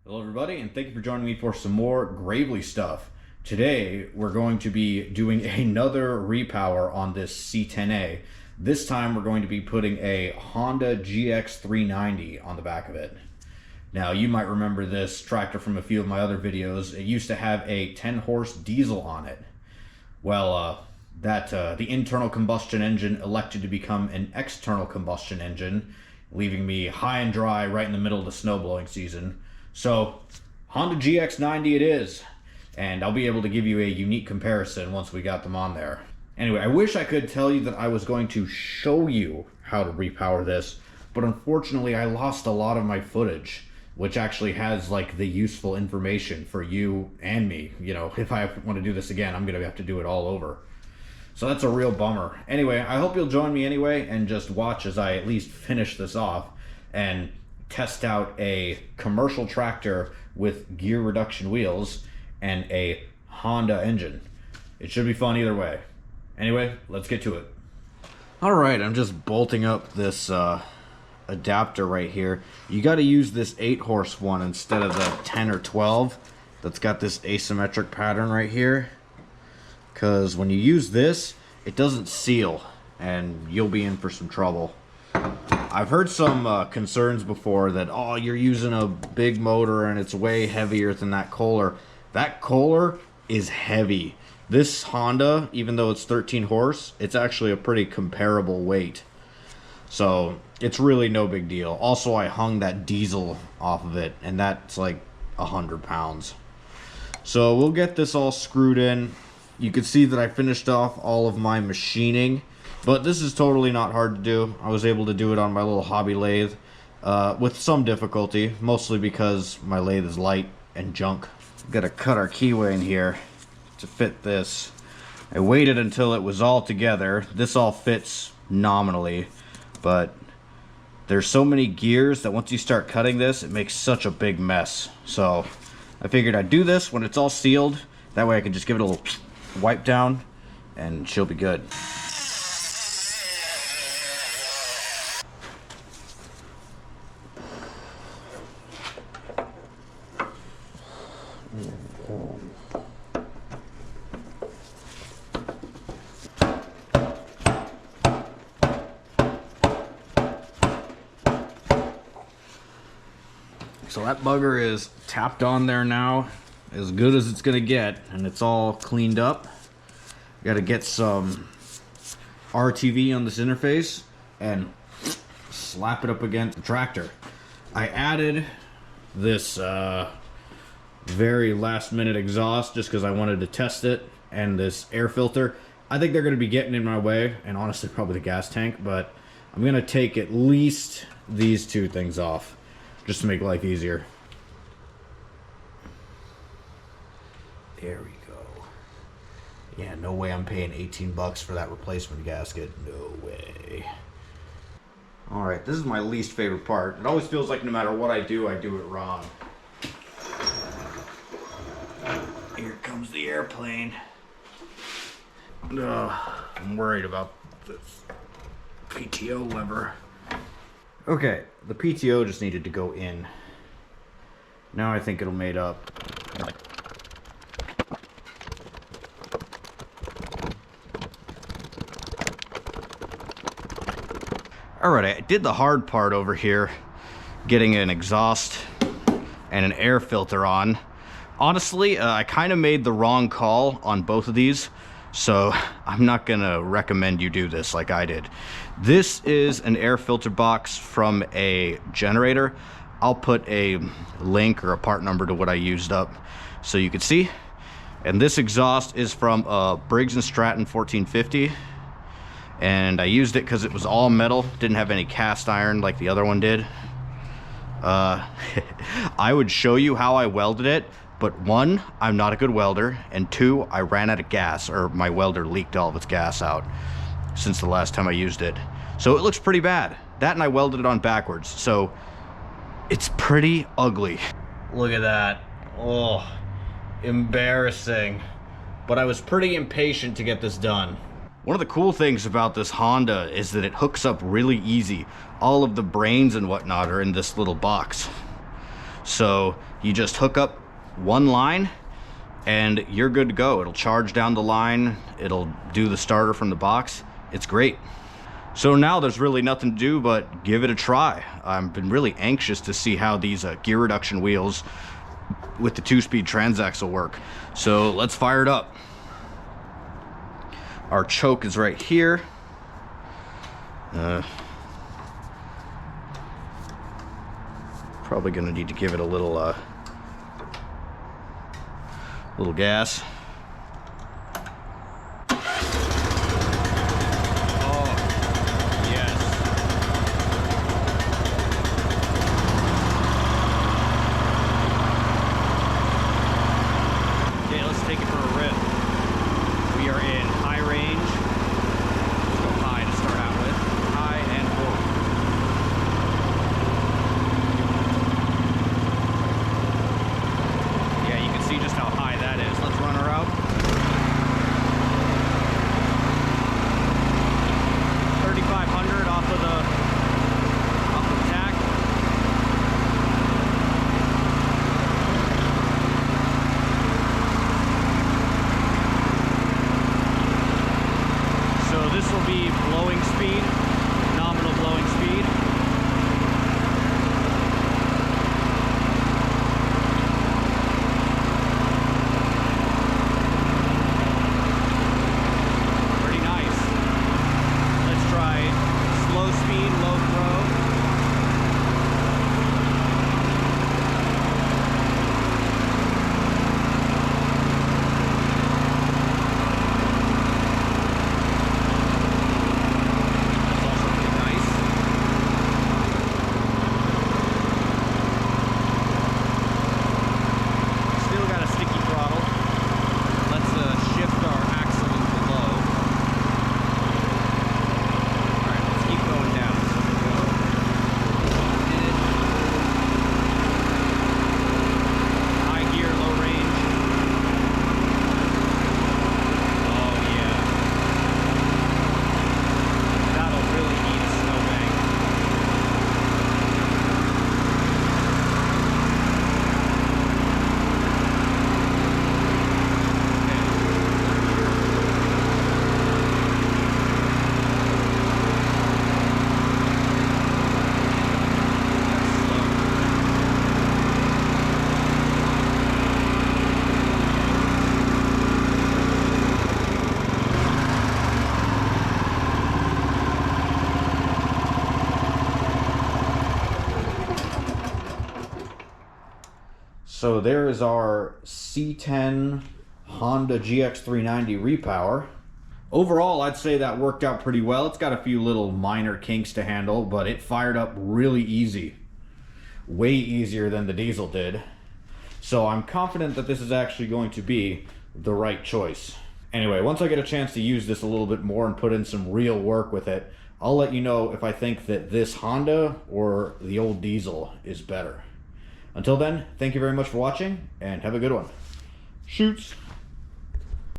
Hello everybody, and thank you for joining me for some more Gravely stuff. Today we're going to be doing another repower on this C10A. This time we're going to be putting a Honda GX390 on the back of it. Now you might remember this tractor from a few of my other videos. It used to have a 10-horse diesel on it. Well, the internal combustion engine elected to become an external combustion engine, leaving me high and dry right in the middle of the snowblowing season. So, Honda GX90 it is, and I'll be able to give you a unique comparison once we got them on there. Anyway, I wish I could tell you that I was going to show you how to repower this, but unfortunately I lost a lot of my footage, which actually has like the useful information for you and me. You know, if I want to do this again, I'm going to have to do it all over. So that's a real bummer. Anyway, I hope you'll join me anyway and just watch as I at least finish this off and test out a commercial tractor with gear reduction wheels and a Honda engine. It should be fun either way. Anyway, let's get to it. Alright, I'm just bolting up this adapter right here. You got to use this 8-horse one instead of the 10 or 12 that's got this asymmetric pattern right here, because when you use this it doesn't seal and you'll be in for some trouble. I've heard some concerns before that, oh, you're using a big motor and it's way heavier than that Kohler. That Kohler is heavy. This Honda, even though it's 13 horse, it's actually a pretty comparable weight. So it's really no big deal. Also, I hung that diesel off of it, and that's like 100 pounds. So we'll get this all screwed in. You can see that I finished off all of my machining, but this is totally not hard to do. I was able to do it on my little hobby lathe with some difficulty, mostly because my lathe is light and junk. Gotta cut our keyway in here to fit this. I waited until it was all together. This all fits nominally, but there's so many gears that once you start cutting this, it makes such a big mess. So I figured I'd do this when it's all sealed. That way I can just give it a little wipe down and she'll be good. So that bugger is tapped on there now, as good as it's gonna get, and it's all cleaned up. Got to get some RTV on this interface and slap it up against the tractor. I added this very last minute exhaust just because I wanted to test it, and this air filter. I think they're going to be getting in my way, and honestly probably the gas tank, but I'm going to take at least these two things off just to make life easier. There we go. Yeah, no way I'm paying 18 bucks for that replacement gasket. No way. Alright, this is my least favorite part. It always feels like no matter what I do it wrong. Here comes the airplane. I'm worried about this PTO lever. Okay, the PTO just needed to go in. Now I think it'll mate up. Alright, I did the hard part over here, getting an exhaust and an air filter on. Honestly, I kind of made the wrong call on both of these, so I'm not gonna recommend you do this like I did. This is an air filter box from a generator. I'll put a link or a part number to what I used up so you can see. And this exhaust is from a Briggs & Stratton 1450. And I used it because it was all metal, didn't have any cast iron like the other one did. I would show you how I welded it, but one, I'm not a good welder, and two, I ran out of gas, or my welder leaked all of its gas out since the last time I used it. So it looks pretty bad. That, and I welded it on backwards, so it's pretty ugly. Look at that. Oh, embarrassing. But I was pretty impatient to get this done. One of the cool things about this Honda is that it hooks up really easy. All of the brains and whatnot are in this little box. So you just hook up one line and you're good to go. It'll charge down the line, it'll do the starter from the box. It's great. So now there's really nothing to do but give it a try. I've been really anxious to see how these gear reduction wheels with the 2-speed transaxle work. So let's fire it up. Our choke is right here. Probably gonna need to give it a little gas. So there is our C10 Honda GX390 Repower. Overall, I'd say that worked out pretty well. It's got a few little minor kinks to handle, but it fired up really easy. Way easier than the diesel did. So I'm confident that this is actually going to be the right choice. Anyway, once I get a chance to use this a little bit more and put in some real work with it, I'll let you know if I think that this Honda or the old diesel is better. Until then, thank you very much for watching, and have a good one. Shoots!